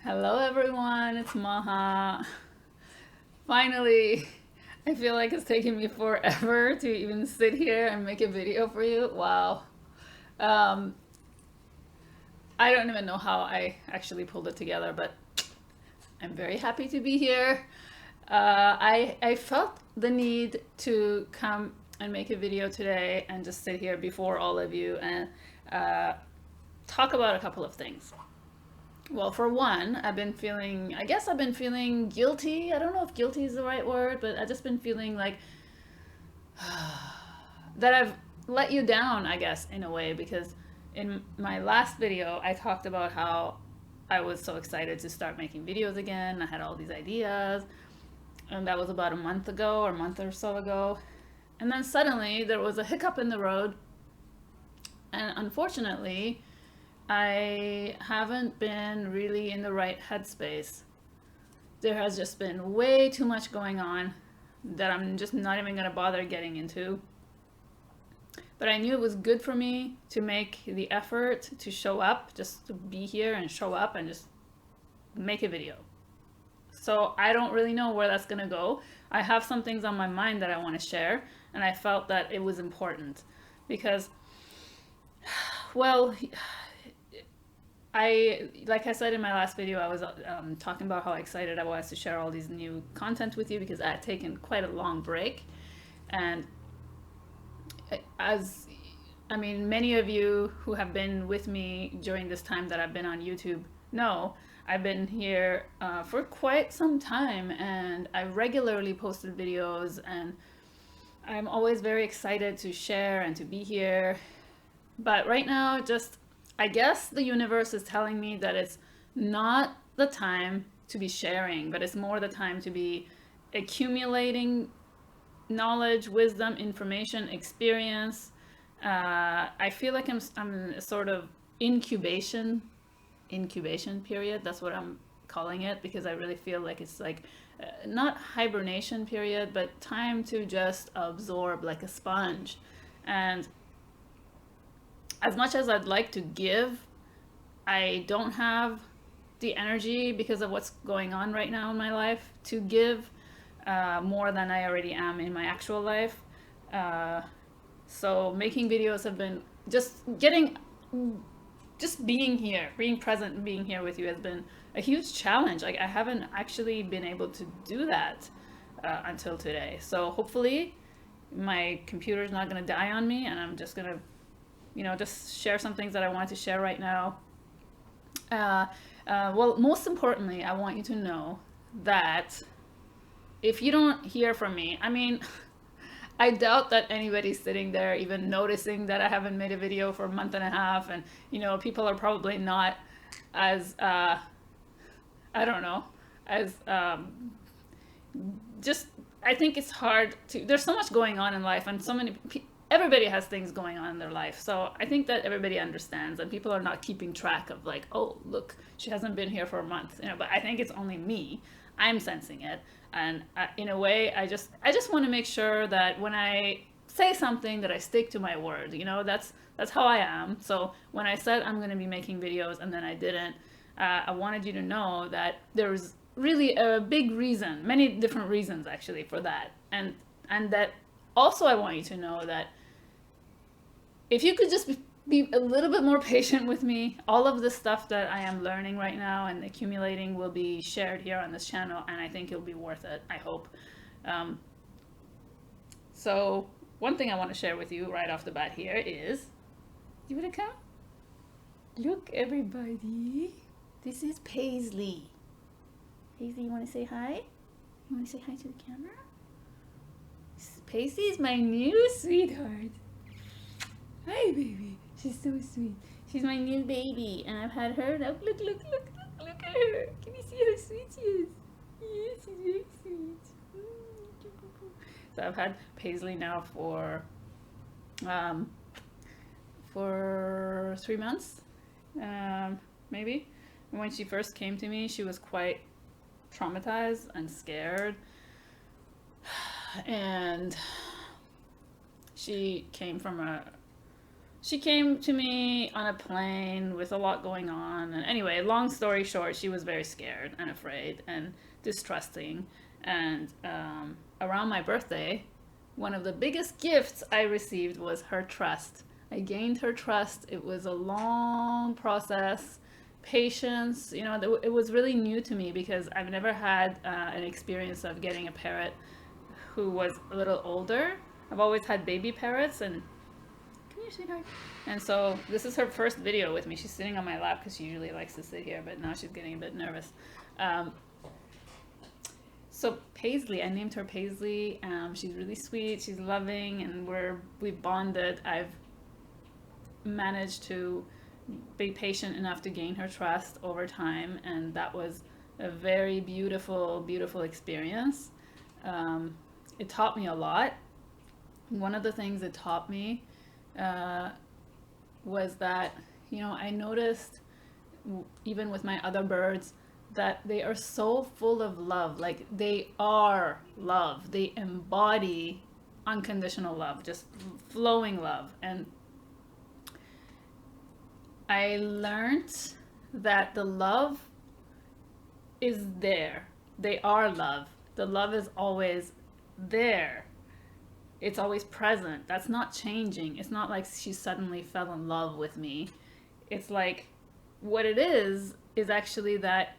Hello everyone, it's Maha. Finally, I feel like it's taken me forever to even sit here and make a video for you. Wow. Um, I don't even know how I actually pulled it together, but I'm very happy to be here. I felt the need to come and make a video today and just sit here before all of you and uh, talk about a couple of things. Well, for one, I guess I've been feeling guilty. I don't know if guilty is the right word, but I've just been feeling like that I've let you down, I guess, in a way, because in my last video, I talked about how I was so excited to start making videos again. I had all these ideas, and that was about a month ago or a month or so ago. And then suddenly there was a hiccup in the road, and unfortunately, I haven't been really in the right headspace. There has just been way too much going on that I'm just not even going to bother getting into. But I knew it was good for me to make the effort to show up, just to be here and show up and just make a video. So I don't really know where that's going to go. I have some things on my mind that I want to share, and I felt that it was important because, well, like I said in my last video, I was talking about how excited I was to share all these new content with you because I had taken quite a long break. And many of you who have been with me during this time that I've been on YouTube know I've been here for quite some time, and I regularly posted videos, and I'm always very excited to share and to be here. But right now, I guess the universe is telling me that it's not the time to be sharing, but it's more the time to be accumulating knowledge, wisdom, information, experience. I feel like I'm in a sort of incubation period. That's what I'm calling it, because I really feel like it's like not hibernation period, but time to just absorb like a sponge. And as much as I'd like to give, I don't have the energy because of what's going on right now in my life to give more than I already am in my actual life. So making videos have been just being here, being present and being here with you has been a huge challenge. Like I haven't actually been able to do that until today. So hopefully my computer's not going to die on me, and I'm just going to just share some things that I wanted to share right now. Well, most importantly, I want you to know that if you don't hear from me, I doubt that anybody's sitting there even noticing that I haven't made a video for a month and a half, and people are probably not as I don't know, as just I think it's hard to. There's so much going on in life, and so many everybody has things going on in their life. So I think that everybody understands, and people are not keeping track of like, oh, look, she hasn't been here for a month, But I think it's only me. I'm sensing it, and in a way, I just want to make sure that when I say something, that I stick to my word. That's how I am. So when I said I'm going to be making videos and then I didn't, I wanted you to know that there's really a big reason, many different reasons actually for that, and that also I want you to know that if you could just be a little bit more patient with me, all of the stuff that I am learning right now and accumulating will be shared here on this channel, and I think it'll be worth it, I hope. So one thing I want to share with you right off the bat here is, you want to come? Look, everybody. This is Paisley. Paisley, you want to say hi? You want to say hi to the camera? Paisley is my new sweetheart. Hi, baby. She's so sweet. She's my new baby, and I've had her. Look at her. Can you see how sweet she is? Yes, she's very sweet. So I've had Paisley now for 3 months, maybe. And when she first came to me, she was quite traumatized and scared, and she came from a She came to me on a plane with a lot going on. And anyway, long story short, she was very scared and afraid and distrusting. And around my birthday, one of the biggest gifts I received was her trust. I gained her trust. It was a long process, patience. You know, it was really new to me because I've never had an experience of getting a parrot who was a little older. I've always had baby parrots, and come here, sweetheart. And so this is her first video with me. She's sitting on my lap because she usually likes to sit here, but now she's getting a bit nervous. Um, so Paisley, I named her Paisley. She's really sweet. She's loving, and we bonded. I've managed to be patient enough to gain her trust over time, and that was a very beautiful, beautiful experience. It taught me a lot. One of the things it taught me uh, was that, you know, I noticed even with my other birds that they are so full of love. Like they are love. They embody unconditional love, just flowing love. And I learned that the love is there. They are love. The love is always there. It's always present. That's not changing. It's not like she suddenly fell in love with me. It's like what it is actually that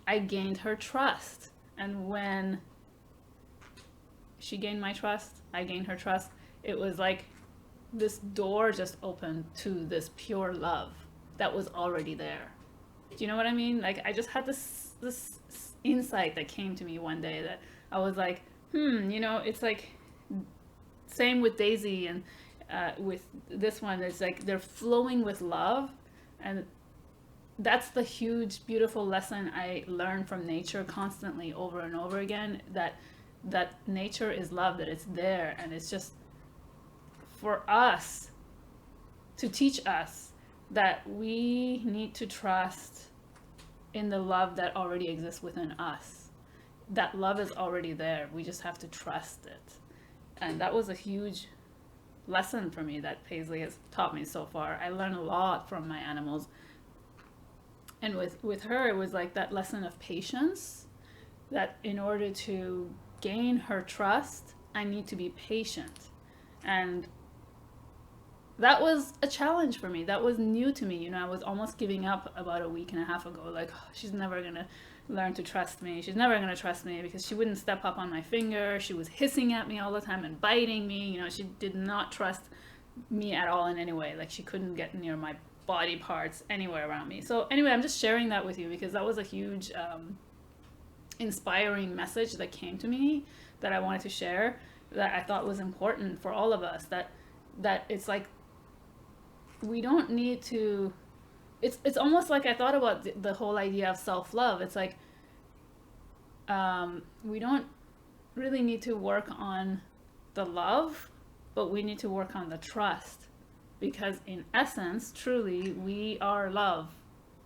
I gained her trust. And when she gained my trust, I gained her trust. It was like this door just opened to this pure love that was already there. Do you know what I mean? Like I just had this insight that came to me one day that I was like, you know, it's like same with Daisy and with this one. It's like they're flowing with love, and that's the huge, beautiful lesson I learn from nature constantly over and over again. That nature is love, that it's there, and it's just for us to teach us that we need to trust in the love that already exists within us. That love is already there. We just have to trust it. And that was a huge lesson for me that Paisley has taught me so far. I learned a lot from my animals. And with her, it was like that lesson of patience, that in order to gain her trust, I need to be patient. And that was a challenge for me. That was new to me. You know, I was almost giving up about a week and a half ago. Like, oh, she's never going to learn to trust me. She's never going to trust me because she wouldn't step up on my finger. She was hissing at me all the time and biting me. You know, she did not trust me at all in any way. Like, she couldn't get near my body parts anywhere around me. So anyway, I'm just sharing that with you because that was a huge inspiring message that came to me that I wanted to share, that I thought was important for all of us, that it's like we don't need to, it's almost like I thought about the whole idea of self-love. It's like we don't really need to work on the love, but we need to work on the trust, because in essence, truly, we are love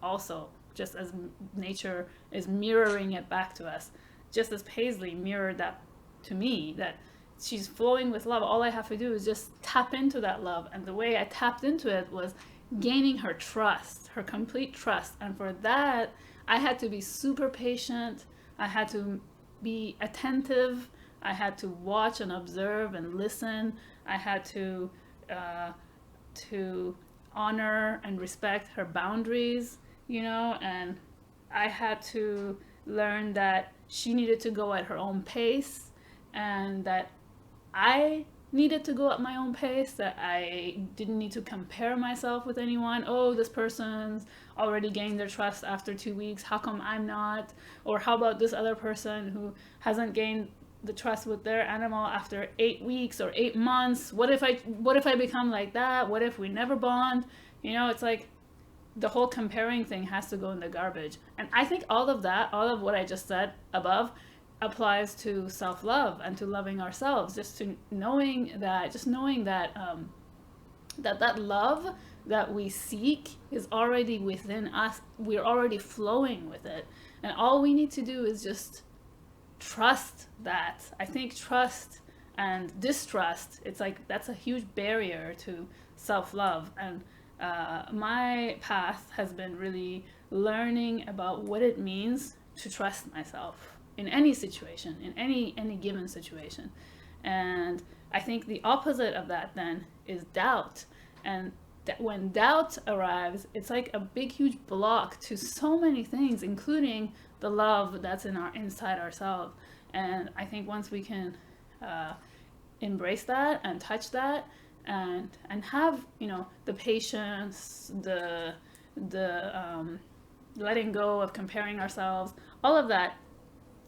also, just as nature is mirroring it back to us, just as Paisley mirrored that to me, that she's flowing with love. All I have to do is just tap into that love. And the way I tapped into it was gaining her trust, her complete trust. And for that, I had to be super patient. I had to be attentive. I had to watch and observe and listen. I had to honor and respect her boundaries, you know, and I had to learn that she needed to go at her own pace, and that I needed to go at my own pace, that I didn't need to compare myself with anyone. Oh, this person's already gained their trust after 2 weeks. How come I'm not? Or how about this other person who hasn't gained the trust with their animal after 8 weeks or 8 months? What if I become like that? What if we never bond? You know, it's like the whole comparing thing has to go in the garbage. And I think all of that, all of what I just said above, applies to self-love and to loving ourselves, just to knowing that that love that we seek is already within us. We're already flowing with it, and all we need to do is just trust that. I think trust and distrust, it's like that's a huge barrier to self-love. And my path has been really learning about what it means to trust myself in any situation, in any given situation. And I think the opposite of that then is doubt. And when doubt arrives, it's like a big, huge block to so many things, including the love that's inside ourselves. And I think once we can embrace that and touch that, and have, you know, the patience, the letting go of comparing ourselves, all of that,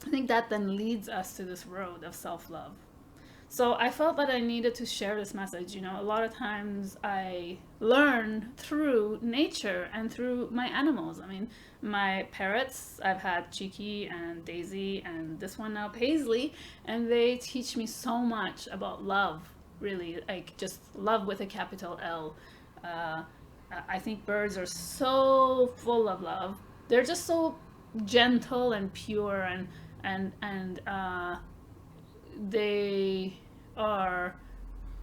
I think that then leads us to this road of self-love. So I felt that I needed to share this message. You know, a lot of times I learn through nature and through my animals. I mean, my parrots, I've had Cheeky and Daisy and this one now, Paisley, and they teach me so much about love, really, like just love with a capital L. I think birds are so full of love. They're just so gentle and pure, and they are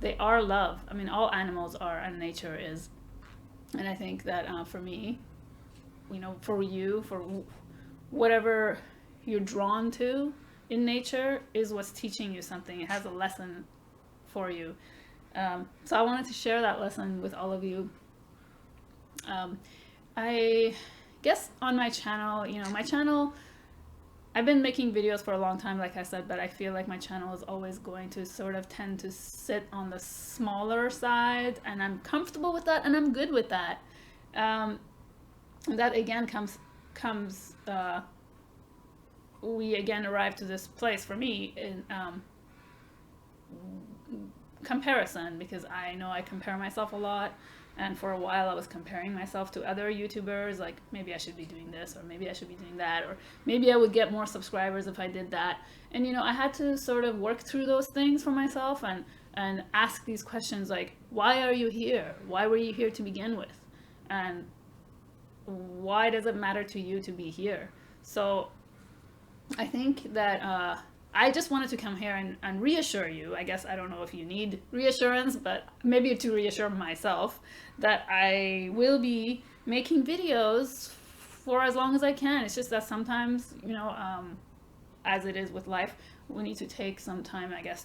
they are love. I mean, all animals are, and nature is. And I think that for me, you know, for you, for whatever you're drawn to in nature is what's teaching you something. It has a lesson for you. So I wanted to share that lesson with all of you. I guess on my channel, you know, my channel, I've been making videos for a long time, like I said, but I feel like my channel is always going to sort of tend to sit on the smaller side, and I'm comfortable with that, and I'm good with that. And that again comes we again arrive to this place for me in comparison, because I know I compare myself a lot. And for a while I was comparing myself to other YouTubers, like maybe I should be doing this, or maybe I should be doing that, or maybe I would get more subscribers if I did that. And you know, I had to sort of work through those things for myself and ask these questions like, why are you here? Why were you here to begin with? And why does it matter to you to be here? So I think that I just wanted to come here and reassure you. I guess I don't know if you need reassurance, but maybe to reassure myself that I will be making videos for as long as I can. It's just that sometimes, you know, as it is with life, we need to take some time, I guess,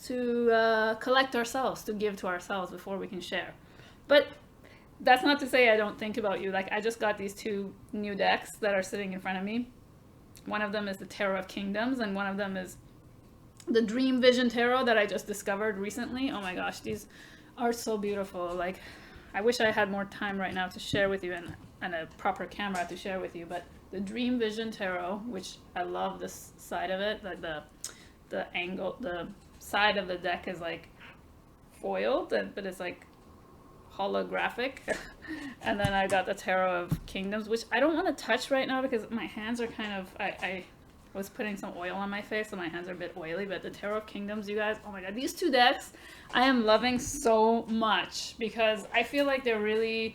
to collect ourselves, to give to ourselves before we can share. But that's not to say I don't think about you. Like, I just got these two new decks that are sitting in front of me. One of them is the Tarot of Kingdoms, and one of them is the Dream Vision Tarot that I just discovered recently. Oh my gosh, these are so beautiful. Like, I wish I had more time right now to share with you, and a proper camera to share with you, but the Dream Vision Tarot, which I love this side of it, like the angle, the side of the deck is like foiled, but it's like holographic. And then I got the Tarot of Kingdoms, which I don't want to touch right now because my hands are kind of, I was putting some oil on my face, so my hands are a bit oily. But the Tarot of Kingdoms, you guys, oh my god, these two decks I am loving so much, because I feel like they're really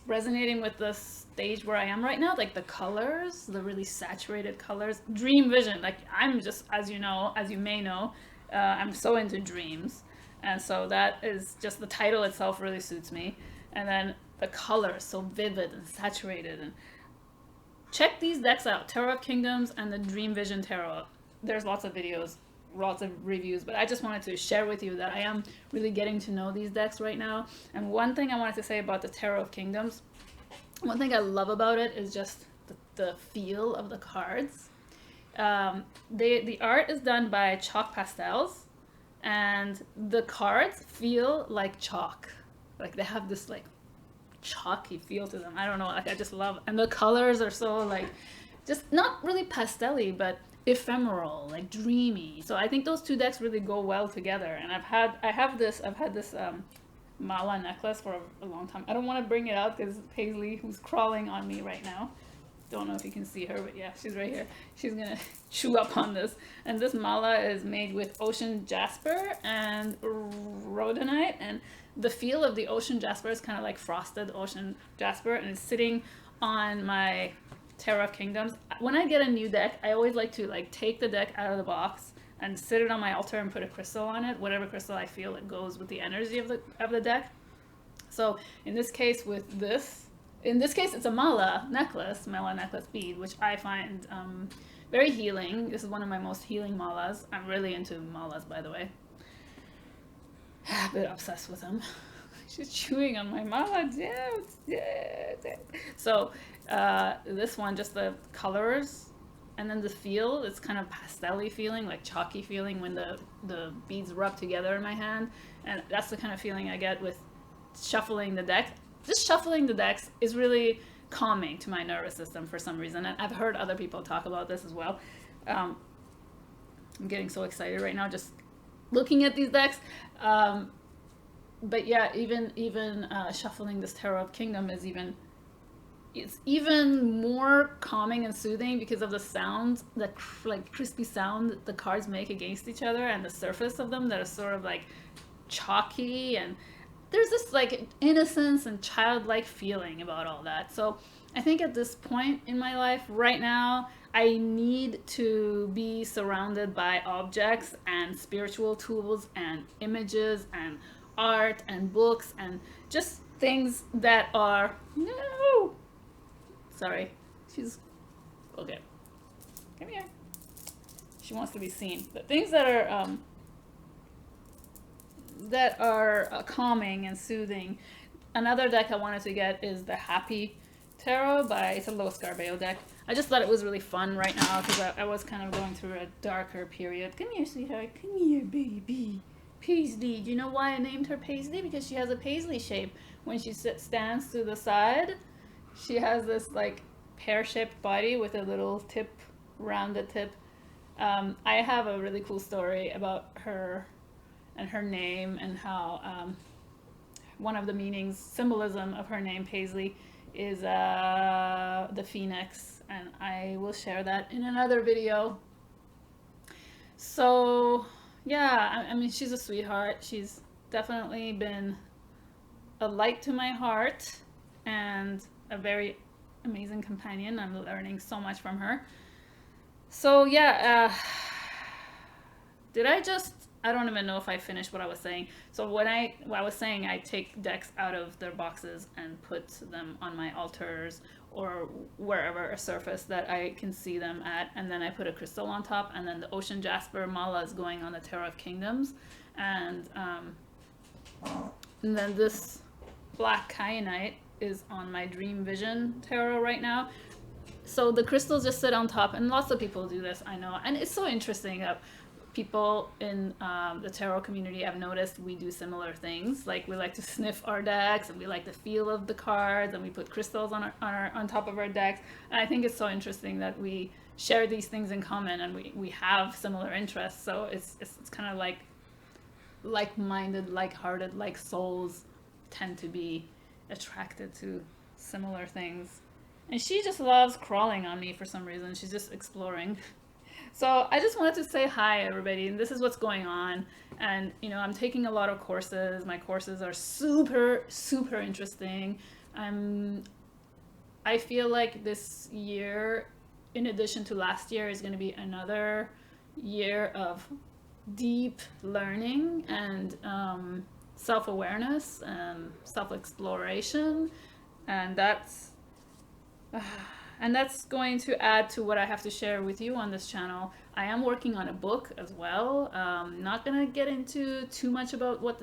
resonating with the stage where I am right now. Like the colors, the really saturated colors, Dream Vision. Like, I'm just, as you know, as you may know, I'm so into dreams. And so that is just, the title itself really suits me. And then the color is so vivid and saturated. And check these decks out, Tarot of Kingdoms and the Dream Vision Tarot. There's lots of videos, lots of reviews, but I just wanted to share with you that I am really getting to know these decks right now. And one thing I wanted to say about the Tarot of Kingdoms, one thing I love about it is just the feel of the cards. The art is done by chalk pastels, and the cards feel like chalk. Like, they have this like chalky feel to them. I don't know, like, I just love, and the colors are so like, just not really pastel-y, but ephemeral, like dreamy. So I think those two decks really go well together. And I've had this mala necklace for a long time. I don't want to bring it out because Paisley, who's crawling on me right now, don't know if you can see her, but yeah, she's right here. She's gonna chew up on this. And this mala is made with ocean jasper and rhodonite, and the feel of the ocean jasper is kind of like frosted ocean jasper, and it's sitting on my Tarot of Kingdoms. When I get a new deck, I always like to take the deck out of the box and sit it on my altar and put a crystal on it, whatever crystal I feel it goes with the energy of the deck. So in this case, it's a mala necklace bead, which I find very healing. This is one of my most healing malas. I'm really into malas, by the way. A bit obsessed with them. She's chewing on my mala. So this one, just the colors, and then the feel, it's kind of pastel-y feeling, like chalky feeling when the beads rub together in my hand. And that's the kind of feeling I get with shuffling the deck. Just shuffling the decks is really calming to my nervous system for some reason. And I've heard other people talk about this as well. I'm getting so excited right now just looking at these decks. But yeah, even shuffling this Tarot of Kingdom it's even more calming and soothing because of the sounds, the like crispy sound that the cards make against each other, and the surface of them that is sort of like chalky, and there's this like innocence and childlike feeling about all that. So I think at this point in my life right now, I need to be surrounded by objects and spiritual tools and images and art and books and just things that are, no, sorry, she's, okay, come here. She wants to be seen. But things that are calming and soothing. Another deck I wanted to get is the Happy Tarot it's a Lois Garbeo deck. I just thought it was really fun right now because I was kind of going through a darker period. Come here, sweetheart. Come here, baby. Paisley. Do you know why I named her Paisley? Because she has a Paisley shape. When she stands to the side, she has this like pear-shaped body with a little tip, rounded tip. I have a really cool story about her and her name, and how one of the meanings, symbolism of her name, Paisley, is the phoenix, and I will share that in another video. So yeah, I mean, she's a sweetheart. She's definitely been a light to my heart and a very amazing companion. I'm learning so much from her. So yeah, I don't even know if I finished what I was saying. So what I was saying, I take decks out of their boxes and put them on my altars or wherever, a surface that I can see them at, and then I put a crystal on top, and then the Ocean Jasper Mala is going on the Tarot of Kingdoms, and then this Black Kyanite is on my Dream Vision Tarot right now. So the crystals just sit on top, and lots of people do this, I know, and it's so interesting. People in the tarot community, I've noticed we do similar things. Like we like to sniff our decks, and we like the feel of the cards, and we put crystals on top of our decks. And I think it's so interesting that we share these things in common, and we have similar interests. So it's kind of like like-minded, like-hearted, like souls tend to be attracted to similar things. And she just loves crawling on me for some reason. She's just exploring. So I just wanted to say hi, everybody, and this is what's going on. And, you know, I'm taking a lot of courses. My courses are super, super interesting. I feel like this year, in addition to last year, is going to be another year of deep learning and self-awareness and self-exploration. And that's going to add to what I have to share with you on this channel. I am working on a book as well. Not gonna get into too much about what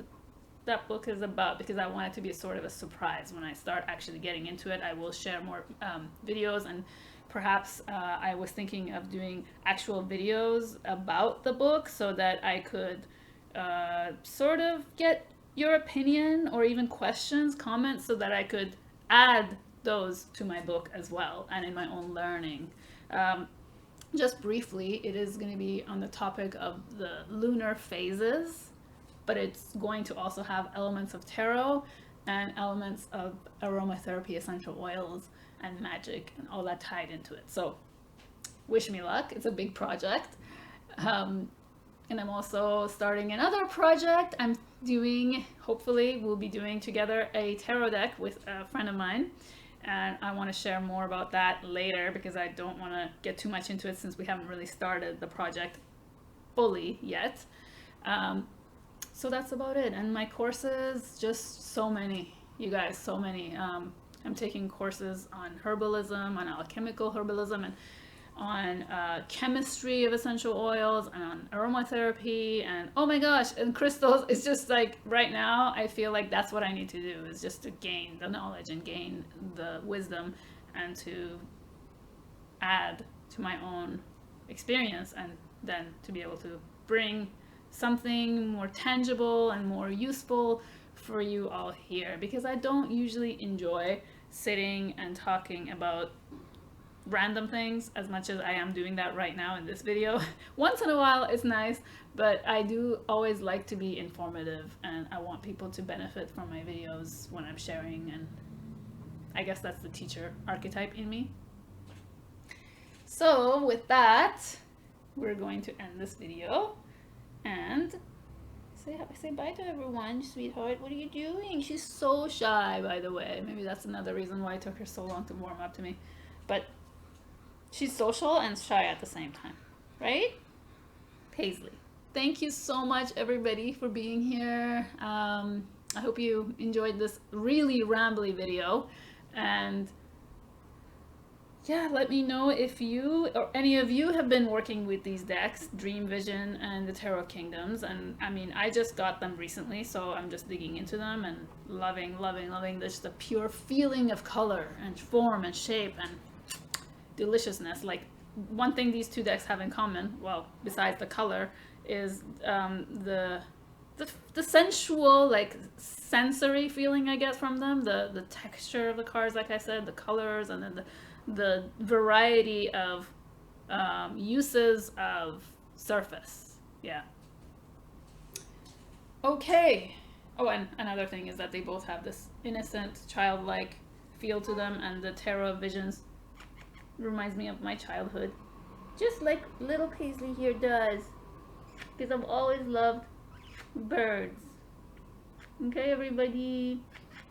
that book is about, because I want it to be sort of a surprise. When I start actually getting into it, I will share more videos, and perhaps I was thinking of doing actual videos about the book so that I could sort of get your opinion or even questions, comments, so that I could add those to my book as well, and in my own learning. Just briefly, it is going to be on the topic of the lunar phases, but it's going to also have elements of tarot and elements of aromatherapy, essential oils, and magic, and all that tied into it. So wish me luck. It's a big project. And I'm also starting another project. I'm doing, hopefully we'll be doing together a tarot deck with a friend of mine. And I want to share more about that later, because I don't want to get too much into it since we haven't really started the project. fully yet. So that's about it. And my courses, just so many, you guys, so many. I'm taking courses on herbalism, on alchemical herbalism, and on chemistry of essential oils, and on aromatherapy, and oh my gosh, and crystals. It's just like right now I feel like that's what I need to do, is just to gain the knowledge and gain the wisdom, and to add to my own experience, and then to be able to bring something more tangible and more useful for you all here, because I don't usually enjoy sitting and talking about random things as much as I am doing that right now in this video. Once in a while it's nice, but I do always like to be informative, and I want people to benefit from my videos when I'm sharing, and I guess that's the teacher archetype in me. So with that, we're going to end this video and say bye to everyone. Sweetheart, what are you doing? She's so shy, by the way. Maybe that's another reason why it took her so long to warm up to me. But she's social and shy at the same time, right? Paisley. Thank you so much, everybody, for being here. I hope you enjoyed this really rambly video, and yeah, let me know if you or any of you have been working with these decks, Dream Vision and the Tarot Kingdoms. And I mean, I just got them recently, so I'm just digging into them and loving just the pure feeling of color and form and shape and deliciousness. Like, one thing these two decks have in common, well, besides the color, is the sensual, like, sensory feeling I get from them, the texture of the cards, like I said, the colors, and then the variety of uses of surface. Yeah. Okay. Oh, and another thing is that they both have this innocent, childlike feel to them, and the Tarot Visions reminds me of my childhood, just like little Paisley here does, because I've always loved birds. Okay, everybody.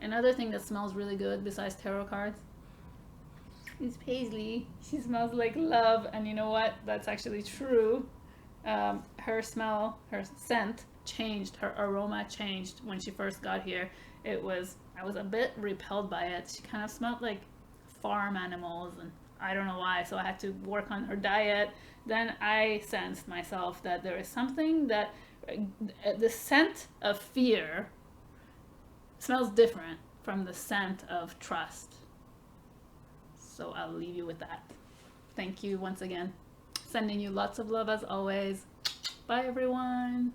Another thing that smells really good besides tarot cards is Paisley. She smells like love, and you know what? That's actually true. Her smell, her scent changed, her aroma changed when she first got here. I was a bit repelled by it. She kind of smelled like farm animals, and I don't know why, so I had to work on her diet. Then I sensed myself that there is something that the scent of fear smells different from the scent of trust. So I'll leave you with that. Thank you once again. Sending you lots of love as always. Bye, everyone.